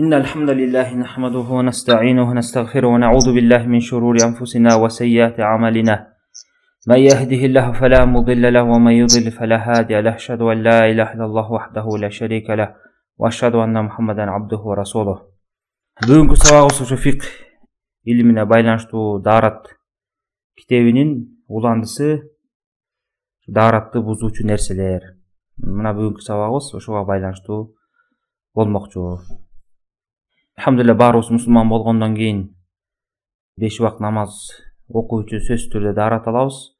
إن الحمد لله نحمده ونستعينه ونستغفره ونعوذ بالله من شرور أنفسنا وسيئات أعمالنا. من يهده الله فلا مضل له ومن يضلل فلا هادي له. أشهد أن لا إله إلا الله وحده لا شريك له وأشهد أن محمدا عبده ورسوله. Бүгүнкү сабагыбыз ошо фикh илимине байланыштуу даарат китебинин уландысы дааратты бузуучу нерселер. Мына бүгүнкү сабагыбыз ошого байланыштуу болмокчу. Алхамдулилlah баарыбыз мусулман болгондон кийин 5 убак намаз окуу үчүн сөзсүз түрдө даарат алабыз.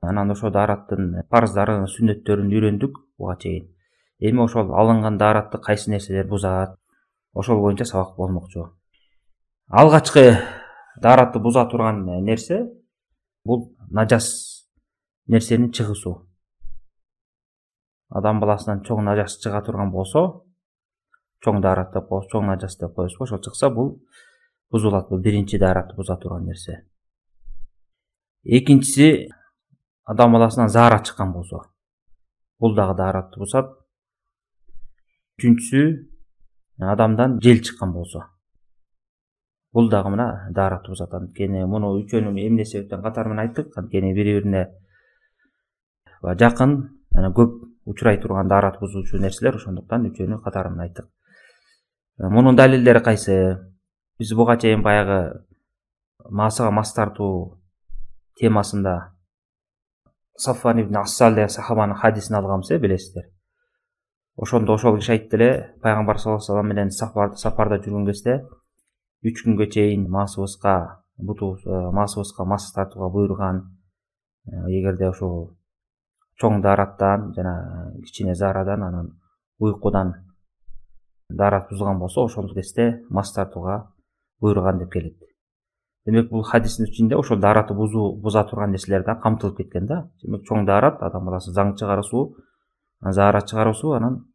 Анан ошо даараттын парыздарын, сүннөттөрүн үйрөндүк буга чейин. Эми ошол алынган дааратты кайсы нерселер бузат, ошол боюнча сабак болмокчу. Алгачкы дааратты буза турган нерсе бул нажас нерсенин чыгуусу. Адам баласынан чоң нажас чыга турган болсо, чоң даарат деп коебуз, чоң нажас деп коебуз. Ошол чыкса бул бузулат. Бул биринчи дааратты буза турган нерсе. Экинчиси адам баласынан заара чыккан болсо, бул дагы дааратты бузат. Үчүнчүсү адамдан жел чыккан болсо, бул дагы мына дааратты бузат. Анткени муну үчөөнүн эмне себептен катары менен айттык. Анткени бири-бирине жакын, көп учурай турган даарат бузуучу нерселер, ошондуктан үчөөнү катары менен айттык. Мунун далилдери кайсы? Биз буга чейин баягы маасага мас тартуу темасында Сафван ибн Ассал деген сахабанын хадисин алганбыз, билесиздер. Ошондо ошол киши айтты эле, пайгамбар саллаллаху алейхи вассалам менен сапарда жүргөн кезде 3 күнгө чейин маасыбызга мас тартууга буйруган. Эгерде ошол чоң даараттан жана кичине заарадан, анан уйкудан даарат бузулган болсо, ошол кезде мас тартууга буйруган деп келет. Демек бул хадистин ичинде ошол дааратты буза турган нерселер да камтылып кеткен да. Демек чоң даарат, адам баласы заң чыгаруусу, заара чыгаруусу, анан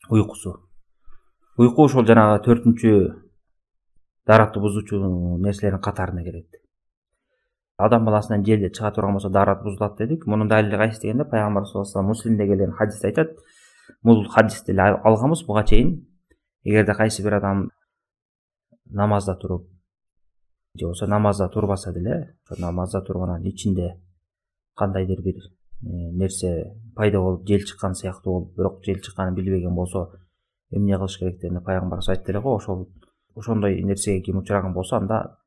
уйкусу. Уйку ошол жанагы 4-үнчү дааратты бузуучу нерселердин катарына кирет. Адам баласынан жел чыга турган болсо даарат бузулат дедик. Мунун далили кайсы дегенде, пайгамбар саллаллаху алейхи вассалам Муслимде келген хадисте айтат. Бул хадисти алганбыз буга чейин. Эгерде кайсы бир адам намазда туруп, же болбосо намазда турбаса деле, ошо намазда туруп анан ичинде кандайдыр бир нерсе пайда болуп, жел чыккан сыяктуу болуп, бирок жел чыкканын билбеген болсо, эмне кылыш керек дегенде пайгамбарыбыз айтты эле го, ошондой нерсеге ким учураган болсо, анда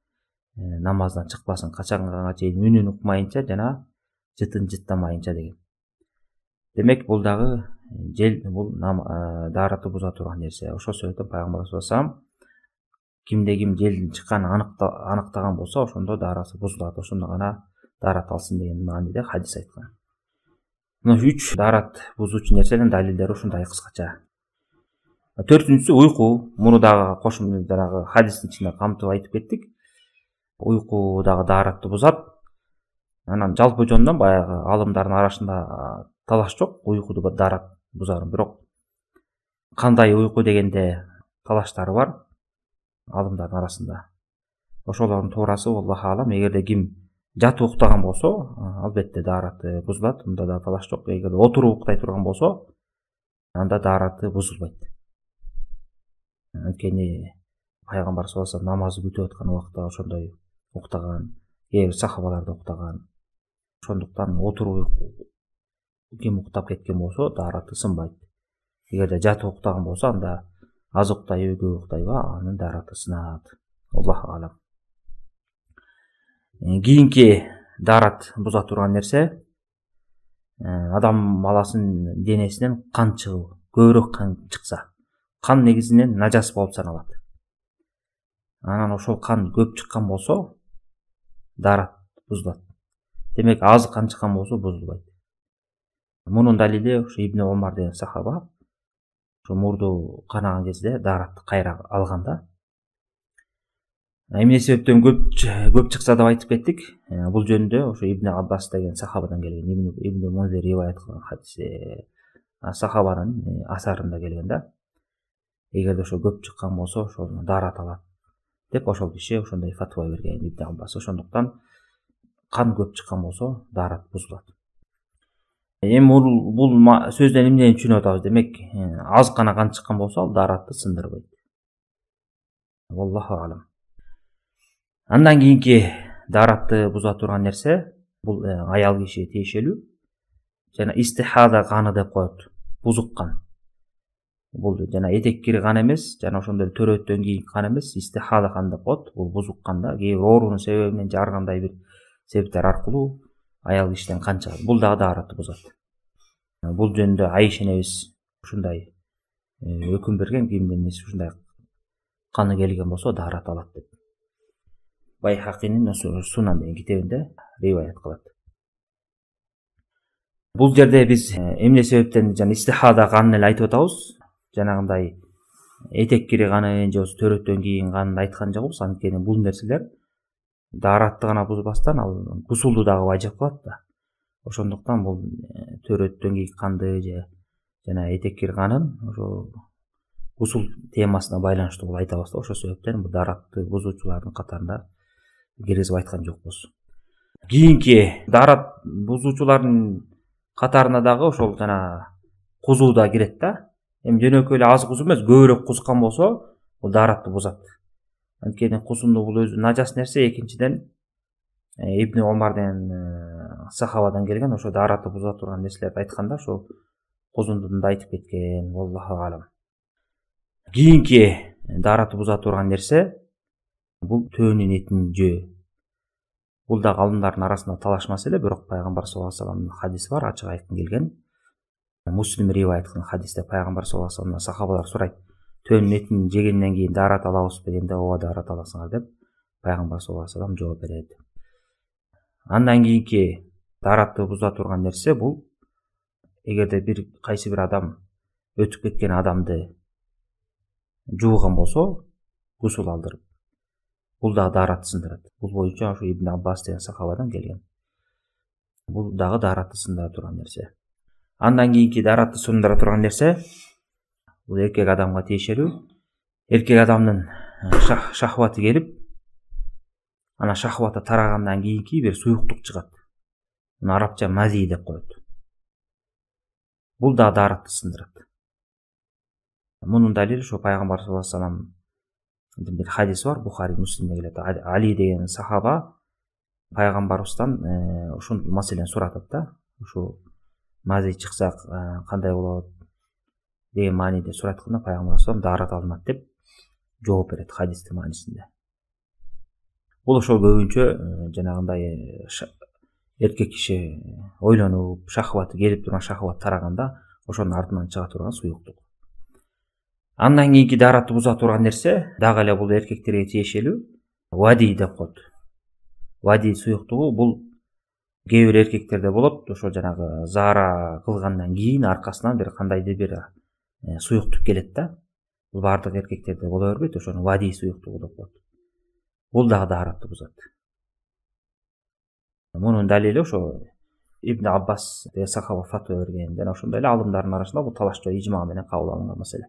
намаздан чыкпасын, качанга чейин үнүн укмайынча жана жытын жыттамайынча деген. Демек бул дагы жел, бул дааратты буза турган нерсе. Ошол себептен пайгамбар саллаллаху алейхи вассалам кимде ким желдин чыкканын аныктаган болсо, ошондо даарасы бузулат, ошондо гана даарат алсын деген мааниде хадис айткан. Мына 3 даарат бузуучу нерселердин далилдери ушундай кыскача. 4-үнчүсү уйку. Муну дагы кошумча дагы хадистин ичинде камтып айтып кеттик. Уйку дагы дааратты бузат. Анан жалпы жөндөн баягы алымдардын арасында талаш жок, уйкуду даарат бузарын. Бирок кандай уйку дегенде талаштары бар алымдардын арасында. Ошолордун туурасы Аллах аалам. Эгерде ким жатып уктаган болсо, албетте даараты бузулат. Мында да талаш жок. Эгерде отуруп уктай турган болсо, анда даараты бузулбайт. Анткени пайгамбар саллаллаху алейхи вассалам намазды күтүп аткан убакта ошондой уктаган, сахабалар да уктаган. Ошондуктан отуруп ким уктап кеткен болсо, даараты сынбайт. Эгерде жатып уктаган болсо, анда аз уктайбы, көп уктайбы, анын даараты сынат. Аллах аалам. Кийинки даарат буза турган нерсе адам баласынын денесинен кан чыгуу. Көбүрөөк кан чыкса, кан негизинен нажас болуп саналат. Анан ошол кан көп чыккан болсо, даарат бузулат. Демек аз кан чыккан болсо бузулбайт. Мунун далили ошо Ибн Омар деген сахаба ошо мурду канаган кезде дааратты кайра алганда. Эмне себептен көп чыкса деп айтып кеттик. Бул жөнүндө ошо Ибн Аббас деген сахабадан келген, Ибн Мунзир риваят кылган хадис сахабанын асарында келген да. Эгерде ошо көп чыккан болсо, ошол даарат алат деп ошол киши ошондой фатва берген Ибн Аббас. Ошондуктан кан көп чыккан болсо, даарат бузулат. Эми бул сөздөн эмнени түшүнүп атабыз? Демек, аз гана кан чыккан болсо, ал дааратты сындырбайт. Wallahu alam. Андан кийинки даратты буза турган нерсе бул аял кишиге тиешелүү жана истихада каны деп коет. Бузук кан. Бул жана этек кири кан эмес, жана ошондой төрөттөн кийинки кан эмес, истихада кан деп коет. Бул бузук канда кээ бир оорунун себебинен же ар кандай бир себептер аркылуу аял кишиден кан чыгат. Бул дагы даратты бузат. Бул жөнүндө Айша энебиз ушундай өкүм берген, кимдин ушундай каны келген болсо дарат алат деп. Байхакинин Сунан деген китебинде риваят кылат. Бул жерде биз эмне себептен жана истихада канын эле айтып атабыз. Жанагындай этек кири канын же төрөттөн кийин канын айткан жокпуз. Анткени бул нерселер даратты гана бузбастан ал гусулду дагы важып кылат да. Ошондуктан бул төрөттөн кийинки канды же жана этек кири канын ошо гусул темасына байланыштуу кылып айтабыз да. Ошол себептен бул даратты бузуучулардын катарында киргизип айткан жокпуз. Кийинки дарат бузуучулардын катарына дагы ошол жана кузуу да кирет да. Эми жөнөкөй эле аз кузу эмес, көбүрөөк кузган болсо, бул даратты бузат. Анткени кузунду бул өзү нажас нерсе. Экинчиден Ибн Омар деген сахабадан келген, ошо даратты буза турган нерселерди айтканда ошо кузундун да айтып кеткен. Wallahu alam. Кийинки даратты буза турган нерсе бул төөнүн этин жөө. Бул да алымдардын арасында талаш маселе, бирок пайгамбар саллаллаху алейхи вассаламдын хадиси бар, ачык айткын келген. Муслим риваят кылган хадисте пайгамбар саллаллаху алейхи вассаламдан сахабалар сурайт: "Төөнүн этин жегенден кийин дарат алабыз дегенде, ооба дарат аласыңар" деп пайгамбар саллаллаху алейхи вассалам жооп берет. Андан кийинки даратты буза турган нерсе бул эгерде бир кайсы бир адам өтүп кеткен адамды жууган болсо, гусул алдырып, бул дагы даратты сындырат. Бул боюнча ошо Ибн Аббас деген сахабадан келген. Бул дагы даратты сындыра турган нерсе. Андан кийинки даратты сындыра турган нерсе бул эркек адамга тиешелүү. Эркек адамдын шахваты келип, ана шахваты тарагандан кийинки бир суюктук чыгат. Муну арабча мази деп коет. Бул да даратты сындырат. Мунун далили ошо пайгамбар саллаллаху алейхи вассалам бир хадис бар, Бухари, Муслимде келет. Али деген сахаба пайгамбарыбыздан ушул маселени суратат да. Ушу мази чыкса кандай болот деген мааниде суратканда пайгамбар саллаллаху алейхи вассалам дарат алынат деп жооп берет хадистин маанисинде. Бул ошол көбүнчө жанагындай эркек киши ойлонуп, шахваты келип турган, шахват тараганда ошонун артынан чыга турган суюктук. Андан кийинки даратты буза турган нерсе дагы эле бул эркектерге тиешелүү. Вади деп коет. Вади суюктугу бул кээ бир эркектерде болот. Ошо жанагы заара кылгандан кийин аркасынан бир кандайдыр бир суюктук келет да. Бул бардык эркектерде боло бербейт. Ошону вади суюктугу деп коет. Бул дагы даратты бузат. Мунун далили ошо Ибн Аббас деген сахаба фатва берген. Жана ошондой эле алымдардын арасында бул талашчу ижма менен кабыл алынган маселе.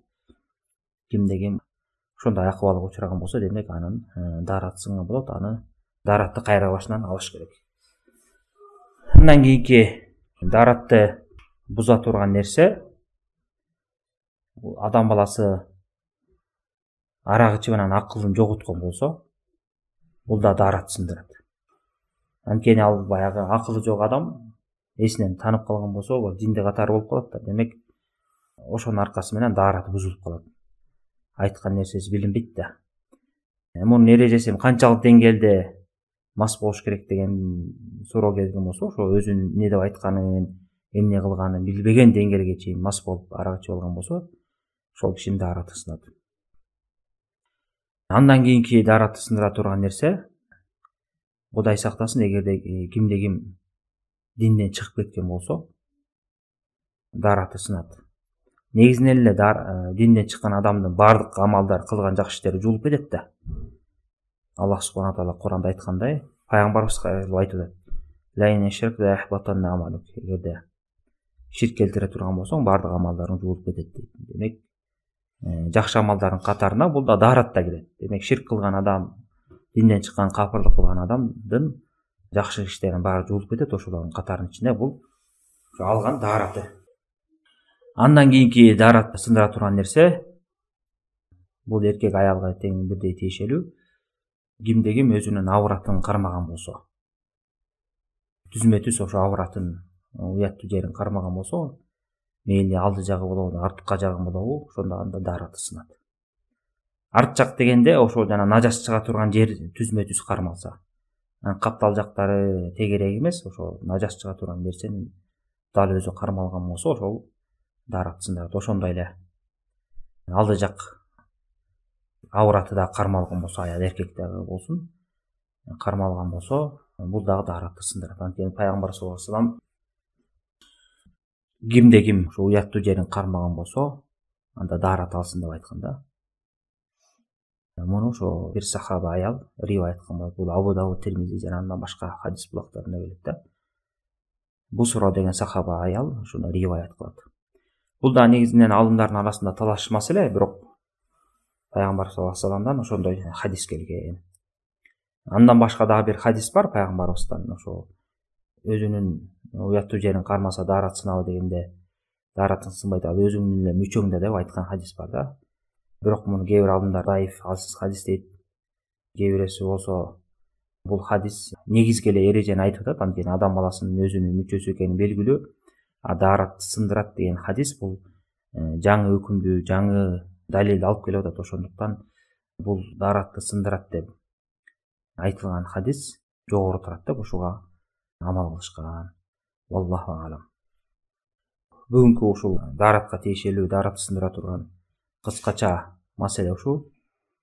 Кимде ким ошондой акыбалга учураган болсо, демек анын дараты сынган болот, аны даратты кайра башынан алыш керек. Андан кийинки даратты буза турган нерсе адам баласы арак ичип анан акылын жоготкон болсо, бул да дарат сындырат. Анткени ал баягы акылы жок адам эсинен танып калган болсо, бул жинди катары болуп калат да. Демек ошонун аркасы менен дараты бузулуп калат. Айткан нерсеси билинбейт да. Мунун эрежеси канчалык деңгээлде мас болуш керек деген суроо келген болсо, ошо өзүнүн эмне деп айтканын, эмне кылганын билбеген деңгээлге чейин мас болуп арак ичип алган болсо, ошол кишинин дараты сынат. Андан кийинки даратты сындыра турган нерсе, Кудай сактасын, эгерде кимде ким динден чыгып кеткен болсо, дараты сынат. Негизинен эле динден чыккан адамдын бардык амалдар, кылган жакшы иштери жуулуп кетет да. Аллах субхана таала Куранда айткандай, пайгамбарыбызга айтып атат: "Лайне ширк ва ахбатан амалук". Эгерде ширк келтире турган болсоң, бардык амалдарың жуулуп кетет дейт. Демек, жакшы амалдардын катарына бул да дарат да кирет. Демек, ширк кылган адам, динден чыккан, капырлык кылган адамдын жакшы иштеринин баары жуулуп кетет. Ошолордун катарынын ичинде бул алган дараты. Андан кийинки даратты сындыра турган нерсе бул эркек аялга тең бирдей тиешелүү. Кимде ким өзүнүн авратын кармаган болсо, түзмө түз ошо авратын уяттуу жерин кармаган болсо, мейли алды жагы болобу, артка жагы болобу, ошондо анда даараты сынат. Арт жак дегенде ошол жана нажас чыга турган жер түзмө түз кармалса, каптал жактары тегерек эмес, ошо нажас чыга турган нерсенин дал өзү кармалган болсо, ошол даарат сындырат. Ошондой эле алды жак авраты да кармалган болсо, аял эркек дагы болсун, кармалган болсо, бул дагы дааратты сындырат. Анткени пайгамбар саллаллаху алейхи вассалам кимде ким ушу уяттуу жерин кармаган болсо, анда даарат алсын деп айткан да. Муну ошо бир сахаба аял ривайет кылган. Бул Абу Дауд, Тирмизи жана андан башка хадис булактарында келет да. Бусро деген сахаба аял ушуну ривайет кылат. Бул да негизинен алымдардын арасында талаш маселе, бирок пайгамбар саллаллаху алейхи вассаламдан ошондой хадис келген. Андан башка дагы бир хадис бар пайгамбарыбыздан, ошо өзүнүн уяттуу жерин кармаса даарат сынабы дегенде, дааратың сынбайт, ал өзүңдүн эле мүчөңдө деп айткан хадис бар да. Бирок муну кээ бир алымдар даиф, алсыз хадис дейт. Кээ бирөөсү болсо бул хадис негизги эле эрежени айтып атат, анткени адам баласынын өзүнүн мүчөсү экени белгилүү. Даарат сындырат деген хадис бул жаңы өкүмдү, жаңы далил алып келип атат. Ошондуктан бул дааратты сындырат деп айтылган хадис жогору турат деп ушуга амал кылышкан. Валлаху алам. Бүгүнкү ушул дааратка тиешелүү, дааратты сындыра турган кыскача маселе ушул.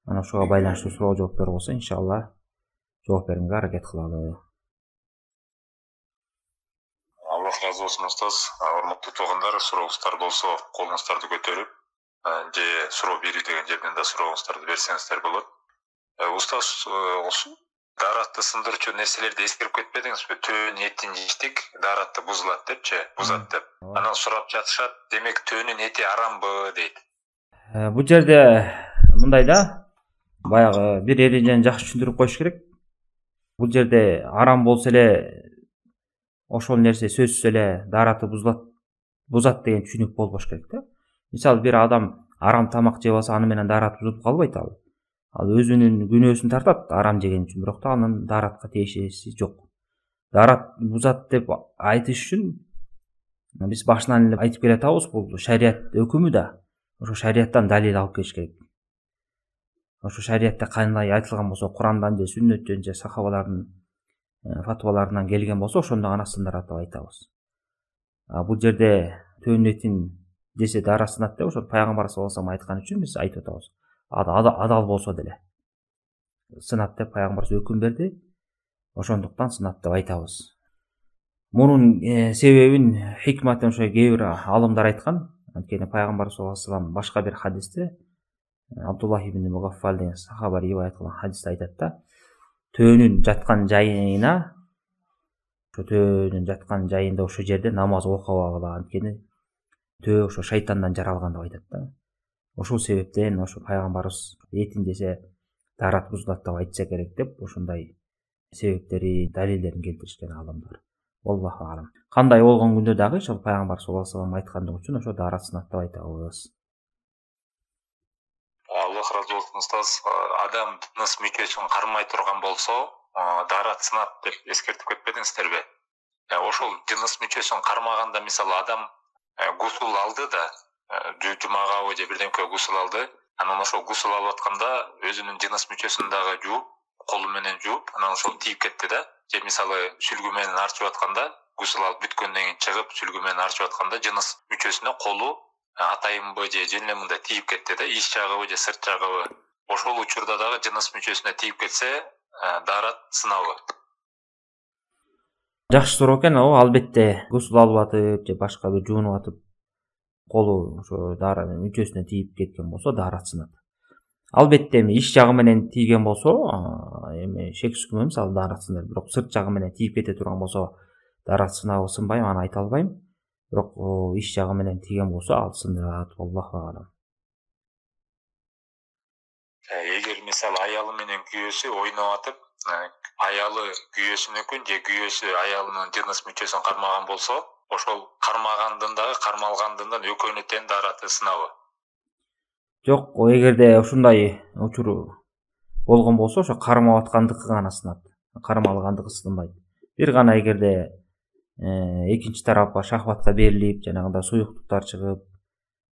Анан ошого байланыштуу суроо жооптор болсо, иншалла жооп берүүгө аракет кылалы. Аллах разы болсун устаз. Урматтуу туугандар, сурообуздар болсо колуңуздарды көтөрүп, же суроо берүү деген жерден да сурообуздарды берсеңиздер болот. Устаз, дааратты сындырчу нерселерди эскерип кетпедиңизби? Төөнүн этин жештик, дааратты бузулат депчи, бузат деп. Анан сурап жатышат, демек төөнүн эти арамбы дейт. Бул жерде мындай да, баягы бир эрежени жакшы түшүндүрүп коюш керек. Бул жерде арам болсо эле ошол нерсе сөзсүз эле даараты бузат деген түшүнүк болбош керек да. Мисалы бир адам арам тамак жеп алса, аны менен даараты бузулуп калбайт ал. Ал өзүнүн күнөөсүн тартат арам жеген үчүн, бирок да анын дааратка тиешеси жок. Даарат бузат деп айтыш үчүн биз башынан эле айтып келатабыз, бул шарият өкүмү да. Ошо шарияттан далил алып келиш керек. Ошо шариятта кандай айтылган болсо, Курандан же сүннөттөн же сахабалардын фатваларынан келген болсо, ошондо гана сындырат деп айтабыз. Бул жерде төөнүн этин жесе даарат сынат деп ошо пайгамбар саллаллаху алейхи вассалам айткан үчүн биз айтып атабыз. Адал болсо деле сынат деп пайгамбарыбыз өкүм берди. Ошондуктан сынат деп айтабыз. Мунун себебин, хикматын ошо кээ бир алымдар айткан. Анткени пайгамбар саллаллаху алейхи вассалам башка бир хадисте, Абдуллах ибн Мугаффал деген сахаба ривайет кылган хадисте айтат да, төөнүн жаткан жайына, ошо төөнүн жаткан жайында ошо жерде намаз окубагыла, анткени төө ошо шайтандан жаралган деп айтат да. Ошол себептен ошо пайгамбарыбыз этин жесе даарат бузулат деп айтса керек деп ошондой себептери, далилдерин келтиришкен алымдар. Аллаху алам. Кандай болгон күндө дагы ошол пайгамбар саллаллаху алейхи вассалам айткандыгы үчүн ошо даарат сынат деп айтабыз. Аллах разы болсун устаз. Адам тыныс мүчөсүн кармай турган болсо, даарат сынат деп эскертип кетпедиңиздерби? Ошол жыныс мүчөсүн кармаганда, мисалы адам гусул алды да, жумагабы же бирдемкө гусул алды, анан ошол гусул алып атканда өзүнүн жыныс мүчөсүн дагы жууп, колу менен жууп, анан ошол тийип кетти да. Же мисалы сүлгү менен арчып атканда, гусул алып бүткөндөн кийин чыгып сүлгү менен арчып атканда жыныс мүчөсүнө колу атайынбы же жөн эле мындай тийип кетти да, ич жагыбы же сырт жагыбы. Ошол учурда дагы жыныс мүчөсүнө тийип кетсе, даарат сынабы? Жакшы суроо экен. Албетте гусул алып атып же башка бир жуунуп атып колу ошо мүчөсүнө тийип кеткен болсо даарат сынат. Албетте эми ич жагы менен тийген болсо, эми шексиз күмөн мисалы даарат сынат, бирок сырт жагы менен тийип кете турган болсо даарат сынабы сынбайбы, аны айта албайм. Бирок ич жагы менен тийген болсо ал сындырат. Аллаху алам. Эгер мисалы аялы менен күйөөсү ойноп атып, аялы күйөөсүнүкүн же күйөөсү аялынын жыныс мүчөсүн кармаган болсо, ошол кармагандын дагы кармалгандын экөөнү тең даараты сынабы? Жок, эгерде ушундай учур болгон болсо ошо кармап аткандыкы гана сынат. Кармалгандыгы сынбайт. Бир гана эгерде экинчи тарапка шахватка берилип, жанагындай суюктуктар чыгып,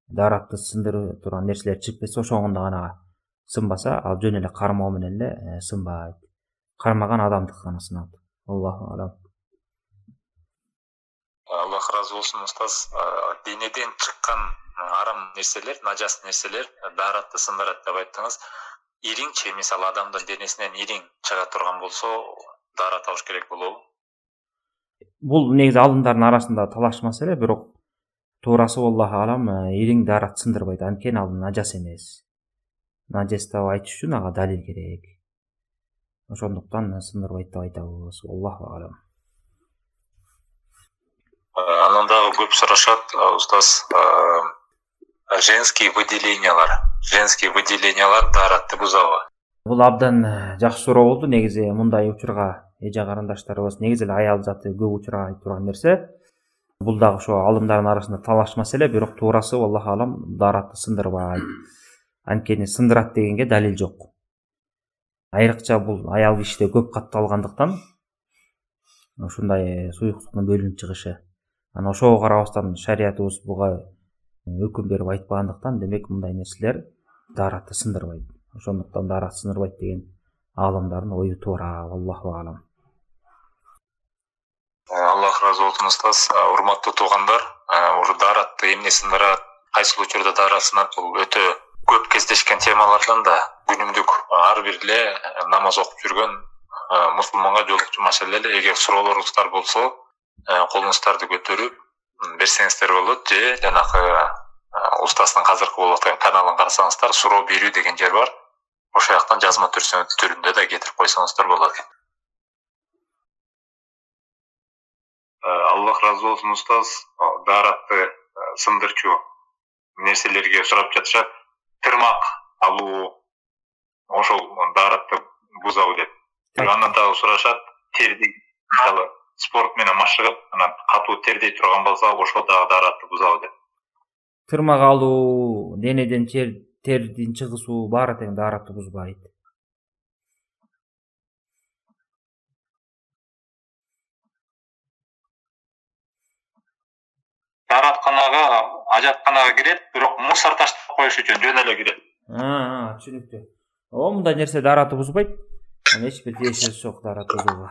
даратты сындырып турган нерселер чыгып кетсе, ошондо гана сынбаса, ал жөн эле кармоо менен эле сынбайт. Кармаган адамдыкы гана сынат. Аллаху алам. Аллах разы болсын, устаз. Денеден чыккан арам нерселер, нажас нерселер даратты сындырат деп айттыңыз. Иринчи, мисалы адамдын денесинен ириң чыга турган болсо, дарат алыш керек болобу? Бул негизи алымдардын арасында талаш маселе, бирок туурасы Аллаху алам, ириң дарат сындырбайт, анткени ал нажас эмес. Нажас деп айтыш үчүн ага далил керек. Ошондуктан сындырбайт деп айтабыз. Аллаху алам. Анан дагы көп сурашат, устаз, женские выделениялар даратты бузабы? Бул абдан жакшы суроо болду. Негизи мындай учурга эже карындаштарыбыз негизи эле аял заты көп учурга турган нерсе. Бул дагы ошо алымдардын арасында талаш маселе, бирок туурасы Аллаху алам даратты сындырбайт. Анткени сындырат дегенге далил жок. Айрыкча бул аял кишиде көп катталгандыктан ушундай суюктуктун бөлүнүп чыгышы. Анан ошого карабастан шариятыбыз буга өкүм берип айтпагандыктан, демек мындай нерселер даратты сындырбайт. Ошондуктан дарат сындырбайт деген аалымдардын ою туура. Аллаху алам. Аллах разы болсун, устаз. Урматтуу туугандар, ушу даратты эмне сындырат, кайсыл учурда дарат сынат, бул өтө көп кездешкен темалардан да күнүмдүк ар бир эле намаз окуп жүргөн мусулманга жолукчу маселелер. Эгер суроолоруңуздар болсо, колуңуздарды көтөрүп берсеңиздер болот, же жанагы устаздын азыркы болуп аткан каналын карасаңыздар, суроо берүү деген жер бар. Ошол жактан жазма түрүндө да кетирип койсоңуздар болот. Аллах разы болсун, устаз. Даратты сындырчу нерселерге сурап жатышат. Тырмак алуу ошол даратты бузабы деп. Анан дагы сурашат, терди спорт менен машыгып, анан катуу тердей турган болсо, ошол дагы даратты бузабы деп. Тырмак алуу, денеден тердин чыгысуу баары тең даратты бузбайт. Даратканага, ажатканага кирет, бирок мусор таштап коюш үчүн жөн эле кирет. Түшүнүктүү. Мындай нерсе даратты бузбайт. Эч бир тиешеси жок даратты бузууга.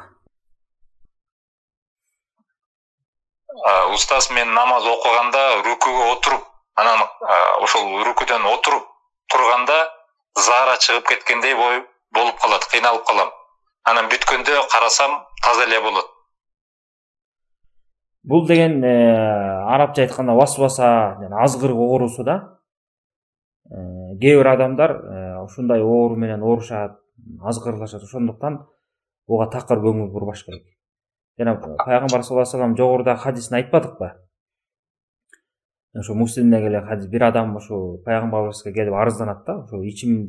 Устаз, мен намаз окуганда рукуга отуруп, анан ошол рукудан отуруп турганда заара чыгып кеткендей болуп калат, кыйналып калам. Анан бүткөндө карасам таза эле болот. Бул деген арабча айтканда васваса, азгырык оорусу да. Кээ бир адамдар ушундай оору менен оорушат, азгырлашат. Ошондуктан буга такыр көңүл бурбаш керек. Жана пайгамбар саллаллаху алейхи вассалам жогорудагы хадисин айтпадыкпы? Ошо Муслимде келе хадис, бир адам ошо пайгамбарыбызга келип арызданат да, ошо ичимен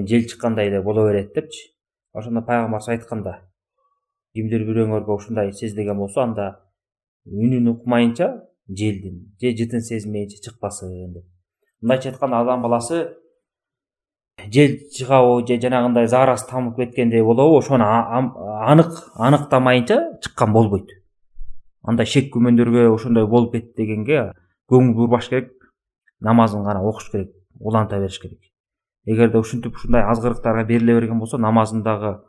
жел чыккандай эле боло берет депчи. Ошондо пайгамбарыбыз айтканда, кимдир бирөөңөргө ушундай сездеген болсо, анда үнүн укмайынча желдин, же жытын сезмейинче чыкпасын деп. Мындайча айтканда, адам баласы жел чыгабы же жанагындай заарасы тамып кеткендей болобу, ошону аныктамайынча чыккан болбойт. Андай шек күмөндөргө ошондой болуп кетти дегенге көңүл бурбаш керек, намазын гана окуш керек, уланта бериш керек. Эгерде ушинтип ушундай азгырыктарга бериле берген болсо, намазын дагы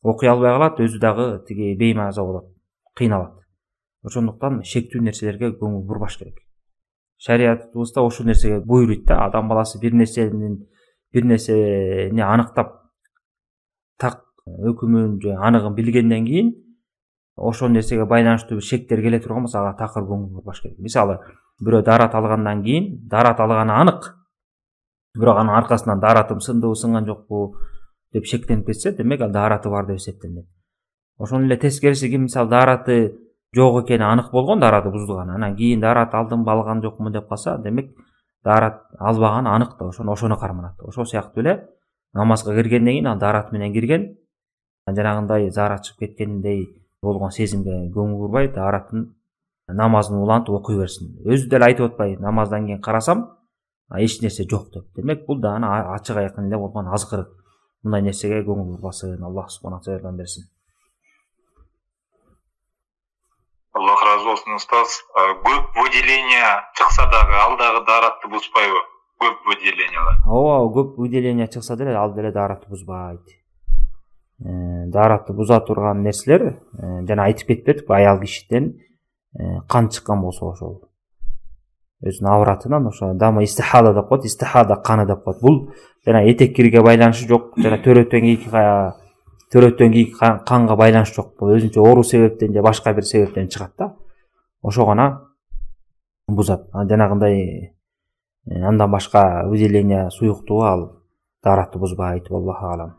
окуй албай калат, өзү дагы тиги беймаза болот, кыйналат. Ошондуктан шектүү нерселерге көңүл бурбаш керек. Шариятыбызда ошол нерсеге буйруйт да, адам баласы бир нерсени аныктап так өкүмүн же аныгын билгенден кийин ошол нерсеге байланыштуу бир шектер келе турган болсо, ага такыр көңүл бурбаш керек. Мисалы, бирөө дарат алгандан кийин дарат алганы анык, бирок анын аркасынан даратым сындыбы сынган жокпу деп шектенип кетсе, демек ал дараты бар деп эсептелинет. Ошону эле тескерисиги, мисалы, дараты жок экени анык болгон, дараты бузулган, анан кийин дарат алдымбы алган жокмун деп калса, демек дарат албаган анык да, ошону карманат. Ошол сыяктуу эле намазга киргенден кийин ал дарат менен кирген, жанагындай заара чыгып кеткендей болгон сезимге көңүл бурбай, даратын намазын улантып окуй берсин. Өзү деле айтып атпайбы, намаздан кийин карасам, эч нерсе жок деп. Демек бул дагы ачык айкын эле болгон азгырык. Мындай нерсеге көңүл бурбасын, Аллах субханаху таала берсин. Аллах разы болсын, устаз. Көп выделение чыкса дагы ал дагы дааратты бузбайбы? Көп выделениялар. Ооба, көп выделение чыкса деле ал деле дааратты бузбайт. Дааратты буза турган нерселер жана айтып кетпедикпи, аял кишиден кан чыккан болсо ошол өзүнүн авратынан ошо дама истихада деп коет, истихада каны деп коет. Бул жана этек кирге байланышы жок, жана төрөттөн кийинки канга байланышы жок. Бул өзүнчө оору себептен же башка бир себептен чыгат да. Ошо гана бузат. Жанагындай андан башка выделение суюктугу ал дааратты бузбайт. Аллаху алам.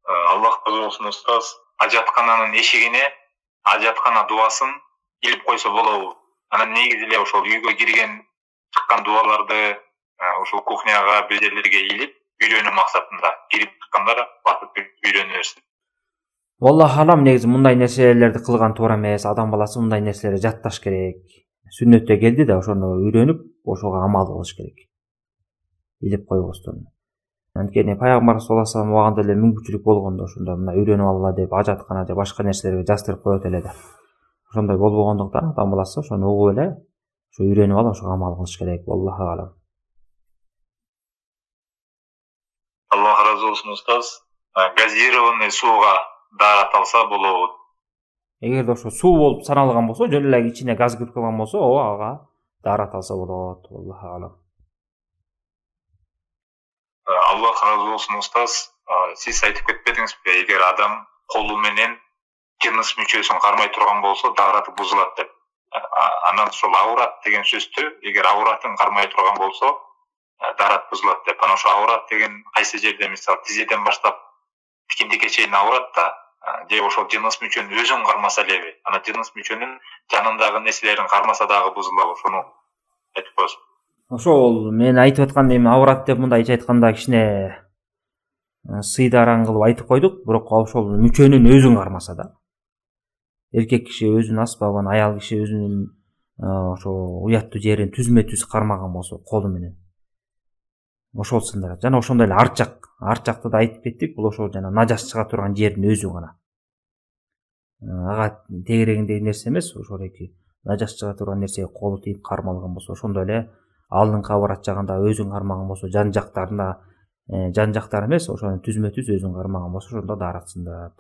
Аллах разы болсын, устаз. Ажаткананын эшигине ажаткана дуасын илип койсо болобу? Анан негизи эле ошол үйгө кирген чыккан дуаларды ошол кухняга бир жерлерге илип үйрөнүү максатында кирип чыккандар батып үйрөнө берсин. Аллаху алам, негизи мындай нерселерди кылган туура эмес. Адам баласы мындай нерселерди жатташ керек. Сүннөттө келди да ошону үйрөнүп, ошого амал кылыш керек. Илип койбостон. Анткени пайгамбар саллаллаху алейхи вассалам убагында эле мүмкүнчүлүк болгондо ошондо мына үйрөнүп алгыла деп ажаткана же башка нерселерге жастырып коет эле да. Ошондой болбогондуктан адам баласы ошону угуп эле ошо үйрөнүп алып ошого амал кылыш керек. Аллаху алам. Аллах разы болсын, устаз. Газированный сууга даарат алса болобу? Эгерде ошо суу болуп саналган болсо, жөн эле ичине газ кирип калган болсо, ооба ага даарат алса болот. Аллаху алам. Аллах разы болсын, устаз. Сиз айтып кетпедиңизби, эгер адам колу менен жыныс мүчөсүн кармай турган болсо, даараты бузулат деп. Анан ошол аурат деген сөздү, эгер ауратын кармай турган болсо, даарат бузулат деп. Анан ошо аурат деген кайсы жерде, мисалы тизеден баштап тикиндикке чейин аурат да, же ошол жыныс мүчөнүн өзүн кармаса элеби? Анан жыныс мүчөнүн жанындагы нерселерин кармаса дагы бузулабы? Ошону айтып коесуз. Ошол мен айтып аткан эми аурат деп мындайча айтканда кичине сыйдараң кылып айтып койдук, бирок ошол мүчөнүн өзүн кармаса да. Эркек киши өзүнүн асбабын, аял киши өзүнүн ошо уяттуу жерин түзмө-түз кармаган болсо колу менен, ошол сындырат. Жана ошондой эле арчакты да айтып кеттик. Бул ошол жана нажас чыга турган жердин өзү гана. Ага тегерегиндеги нерсе эмес, ошол эки нажас чыга турган нерсеге колу тийип кармалган болсо, ошондой эле алдыңкы аврат жагында өзүн кармаган болсо, жан жактары эмес, ошону түзмө-түз өзүн кармаган болсо, ошондо даарат сындырат.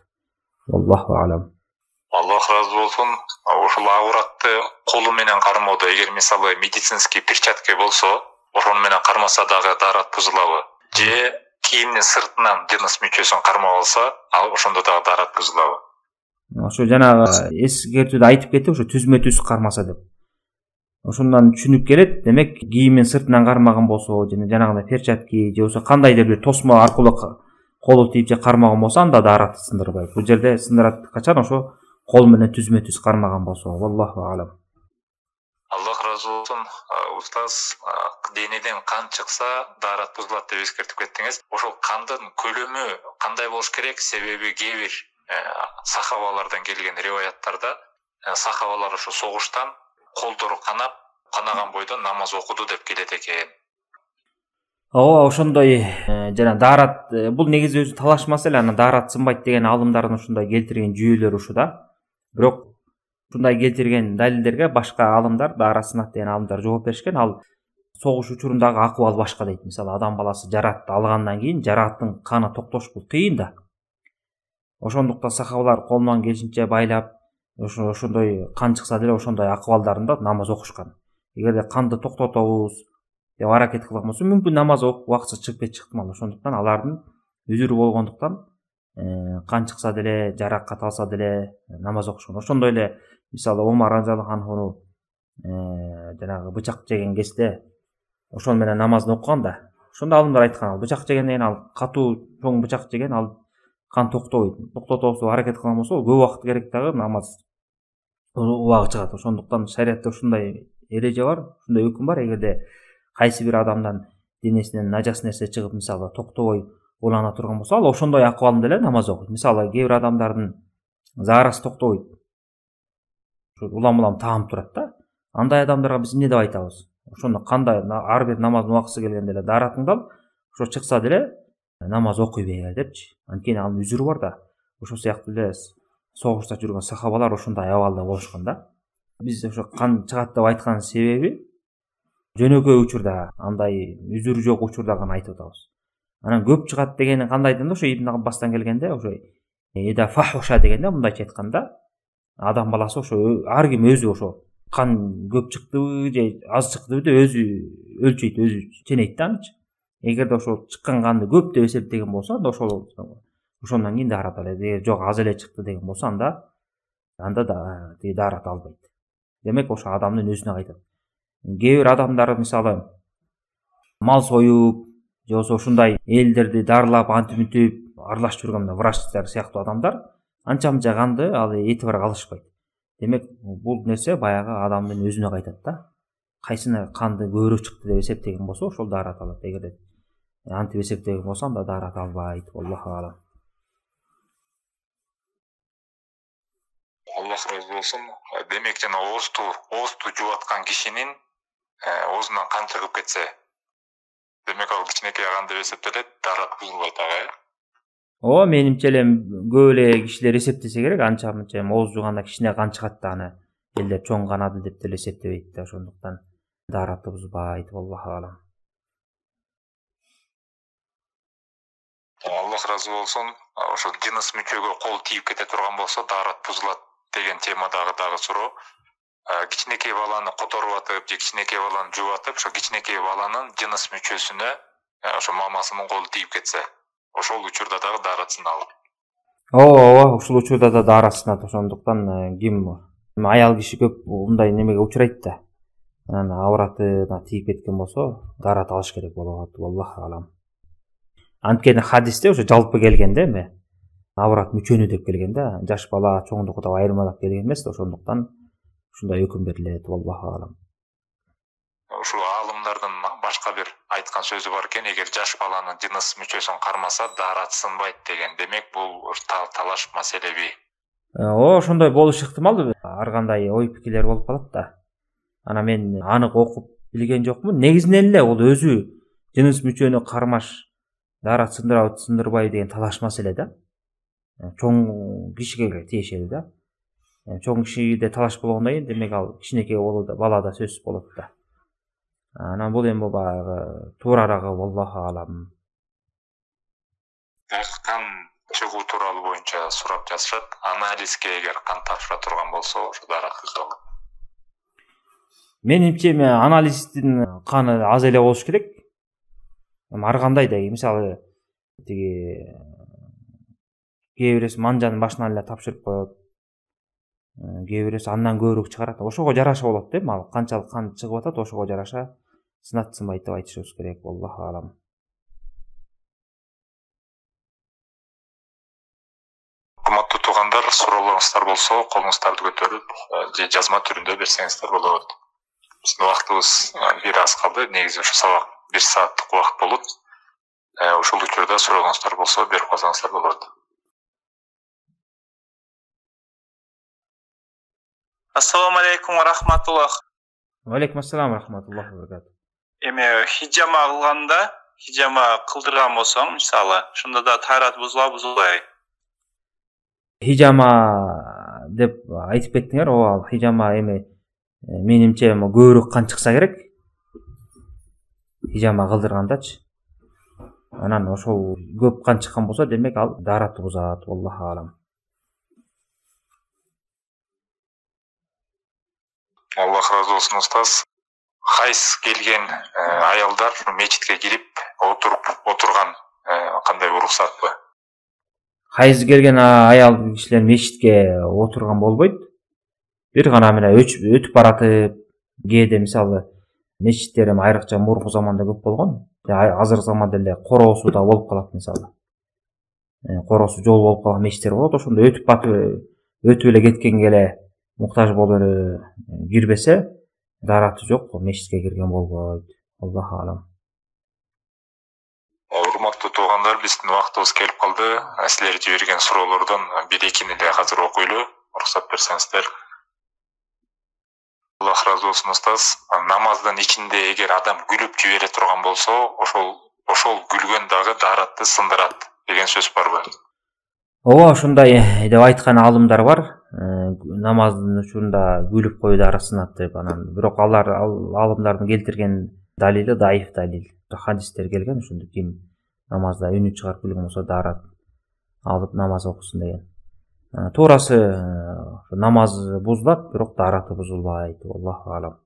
Аллаху алам. Аллах разы болсын. Ошол ауратты колу менен кармоодо, эгер мисалы медицинский перчатка болсо, ошону менен кармаса дагы даарат бузулабы? Же кийимдин сыртынан жыныс мүчөсүн кармап алса, ал ошондо дагы даарат бузулабы? Ошо жанагы эскертүүдө айтып кетти, ошо түзмө-түз кармаса деп. Ошондон түшүнүп келет. Демек, кийимин сыртынан кармаган болсо, жанагындай перчатки же болсо кандайдыр бир тосмо аркылуу колу тийип же кармаган болсо, анда даарат сындырбайт. Бул жерде сындырат качан ошо кол менен түзмө-түз кармаган болсо. Аллаху алам. Аллах разы болсын. Устаз, денеден кан чыкса даарат бузулат деп эскертип кеттиңиз. Ошол кандын көлөмү кандай болуш керек? Себеби кээ бир сахабалардан келген риваяттарда сахабалар ошо согуштан колдору канаган бойдо намаз окуду деп келет экен. Ооба, ошондой жана даарат, бул негизи өзү талаш маселе. Анан даарат сынбайт деген алымдардын ушундай келтирген жүйөлөрү ушу да. Бирок ушундай келтирген далилдерге башка алымдар, даарат сынат деген алымдар жооп беришкен. Ал согуш учурундагы акыбал башка дейт. Мисалы адам баласы жараатты алгандан кийин жарааттын каны токтош бул кыйын да. Ошондуктан сахабалар колунан келишинче байлап, ошондой кан чыкса деле ошондой акыбалдарында намаз окушкан. Эгерде канды токтотобуз деп аракет кылган болсо, мүмкүн намаз убактысы чыгып кетиши ыктымал. Ошондуктан алардын үзүрү болгондуктан кан чыкса деле, жаракат алса деле намаз окушкан. Ошондой эле мисалы Омар разияллаху анхуну жанагы бычак жеген кезде ошол менен намазын окуган да. Ошондо алымдар айткан, ал бычак жегенден кийин, ал катуу чоң бычак жеген, ал кан токтобойт. Токтотобузду аракет кылган болсо, көп убакыт керек дагы намаз убагы чыгат. Ошондуктан шариатта ушундай эреже бар, ушундай өкүм бар. Эгерде кайсы бир адамдан денесинен нажас нерсе чыгып, мисалы токтобой улана турган болсо, ал ошондой акыбалында эле намаз окуйт. Мисалы кээ бир адамдардын заарасы токтобойт, улам таанып турат да. андай адамдарга биз эмне деп айтабыз? Ошондо кандай ар бир намаздын убактысы келгенде эле даратыңды алып, ошо чыкса деле намаз окуй бер депчи. Анткени анын үзүрү бар да. Ошол сыяктуу эле согушта жүргөн сахабалар ошондой абалда болушкан да. Биз ошо кан чыгат деп айткан себеби жөнөкөй учурда, андай үзүрү жок учурда гана айтып атабыз. Анан көп чыгат дегени кандайдан да ошо Ибн Аббастан келгенде ошо эда фахуша дегенде мындайча айтканда адам баласы ошо ар ким өзү ошо кан көп чыктыбы же аз чыктыбы деп өзү өлчөйт, өзү ченейт да анычы. Эгерде ошо чыккан канды көп деп эсептеген болсо, анда ошондон кийин дарат алат. Эгер жок аз эле чыкты деген болсо, анда да тиги дарат албайт. Демек ошо адамдын өзүнө кайтат. Кээ бир адамдар мисалы мал союп же болбосо ушундай элдерди дарылап антип мүнтүп аралашып жүргөн врачтар сыяктуу адамдар анча мынча канды ал этибарга алышпайт. Демек бул нерсе баягы адамдын өзүнө кайтат да. Кайсыны канды көбүрөөк чыкты деп эсептеген болсо, ошол дарат алат. Эгерде антип эсептеген болсо, анда дарат албайт. Аллаху алам. Аллах разы болсун. Демек жана оозду жууп аткан кишинин оозунан кан чыгып кетсе, демек ал кичинекей кан деп эсептелет, дарат бузулбайт ага, Ооба, менимче эле көп эле кишилер эсептесе керек, анча мынча ооз жууганда кичине кан чыгат да, аны элдер чоң канады деп деле эсептебейт да, ошондуктан даратты бузбайт. Аллаху алам. Аллах разы болсун. Ошол жыныс мүчөгө кол тийип кете турган болсо, дарат бузулат деген темадагы суроо. Кичинекей баланы которуп атып, же кичинекей баланы жууп атып, ошо кичинекей баланын жыныс мүчөсүнө ошо мамасынын колу тийип кетсе, ошол учурда дагы дарат сыналат. Ооба, ушул учурда да дарат сынат. Ошондуктан ким аял киши көп мындай немеге учурайт да. Анан авратына тийип кеткен болсо, дарат алыш керек болот. Аллаху алам. Анткени хадисте ошо жалпы келгенде эме аврат мүчөнү деп келгенде, жаш бала чоңдугу деп айырмалап келген эмес да, ошондуктан ушундай өкүм берилет. Аллаху алам. Ушул аалымдардын башка бир айткан сөзү бар экен, эгер жаш баланын жыныс мүчөсүн кармаса, дарат сынбайт деген. Демек бул талаш маселеби? Ошондой болуш ыктымал. Ар кандай ой пикирлер болуп калат да. Анан мен анык окуп билген жокмун. Негизинен эле ол өзү жыныс мүчөнү кармаш, дарат сындырабы сындырбайбы деген талаш маселе да. Чоң кишиге тиешелүү да. Чоң кишиде талаш болгондон кийин, демек ал кичинекей балада сөзсүз болот да. Анан бул эми баягы туурарагы Аллаху алам. Кан чыгуу тууралуу боюнча сурап жатышат. Анализге эгер кан тапшыра турган болсо, ошо дарат бузулат. Менимче анализдин каны аз эле болуш керек. Ар кандай да, мисалы тиги кээ бирөөсү манжанын башынан эле тапшырып коет. Кээ бирөөсү андан көбүрөөк чыгарат. Ошого жараша болот дейм. Ал канчалык кан чыгып атат, ошого жараша сынат сынбайт деп айтышыбыз керек. Аллаху алам. Урматтуу туугандар, суроолоруңуздар болсо, колуңуздарды көтөрүп, же жазма түрүндө берсеңиздер болот. Биздин убактыбыз бир аз калды. Негизи ушу сабак 1 сааттык убакыт болот. Ошол учурда суроолоруңуздар болсо берип калсаңыздар болот. Ассаламу алейкум ва рахматуллах. Ва алейкум ассалам ва рахматуллахи ва баракатух. Эми хижама кылганда, хижама кылдырган болсоң, мисалы, ошондо да таарат бузулабы, бузулбайбы? Хижама деп айтып кеттиңер. Ооба, хижама эми менимче көбүрөөк кан чыкса керек. Хижама кылдыргандачы. Анан ошол көп кан чыккан болсо, демек ал даратты бузат. Аллаху алам. Аллах разы болсун, устаз. Хайз келген аялдар мечитке кирип отурган кандай уруксатпы? Хайз келген аял кишилер мечитке отурган болбойт. Бир гана мына өтүп баратып, кээде мисалы мечиттер айрыкча мурунку заманда көп болгон. Азыркы заманда эле короосу да болуп калат мисалы. Короосу жол болуп калган мечиттер болот. Ошондо өтүп эле кеткенге эле муктаж болуп эле кирбесе, дараты жок, мечитке кирген болбойт. Аллаху алам. Урматтуу туугандар, биздин убактыбыз келип калды. Силер жиберген суроолордон бир экини эле азыр окуйлу. Уруксат берсеңиздер. Аллах разы болсын устаз. Намаздын ичинде эгер адам күлүп жибере турган болсо, ошол күлгөн дагы daarатты сындырат деген сөз барбы? Ооба, ушундай деп айткан аалымдар бар. Намаздын учурунда күлүп кою дары сынат деп, анан бирок аалымдардын келтирген далили даиф далил. Хадистер келген ушундай, ким намазда үнү чыгарып күлгөн болсо daarат алып намаз окусун деген. Туурасы намаз бузулат, бирок daarаты бузулбайт. Аллаху алам.